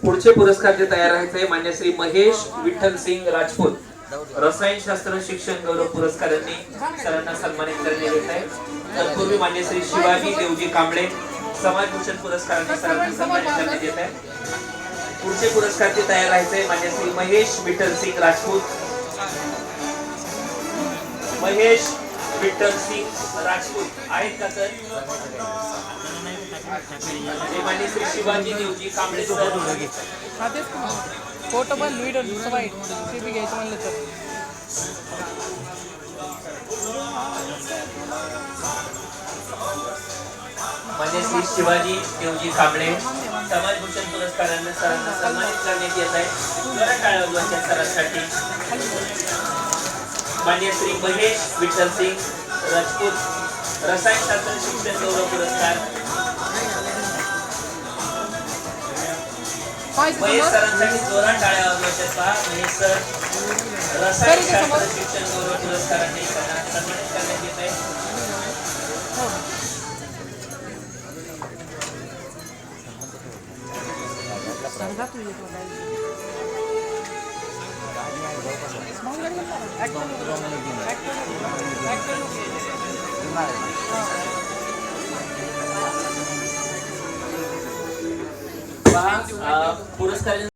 पुढचे पुरस्कार जे तयार आहेत मान्य श्री महेश विठ्ठल सिंग राजपूत रसायनशास्त्र शिक्षण गौरव पुरस्कारांनी सरांना सन्मानित करण्यात येत आहे। तत्पूर्वी मान्य श्री शिवाजी देवजी कांबळे समाजभूषण पुरस्कारांनी सरांना सन्मानित करण्यात येत आहे। पुढचे पुरस्कार जे तयार आहेत मान्य श्री महेश विठ्ठल सिंग राजपूत महेश विठ्ठल सिंग राजपूत आहेत का सर? मान्य श्री शिवाजी देवजी कांबळे सर फोटो पण व्हिडिओ वाईट ते बी घ्यायचं म्हणलं तर मान्य श्री शिवाजी देवजी कांबळे समाजभूषण पुरस्कारांना सरांना सन्मानित करण्यात येत आहे। जरा टाळ्या सरांसाठी मान्य श्री महेश विठ्ठल सिंग राजपूत रसायनशास्त्र शिक्षण गौरव पुरस्कार महेश सरांसाठी जोरात टाळ्या वाजवायच्या पहा। महेश सर रसायनशास्त्र शिक्षण गौरव पुरस्कारांनी सन्मानित करण्यात येत आहे। पुरस्कार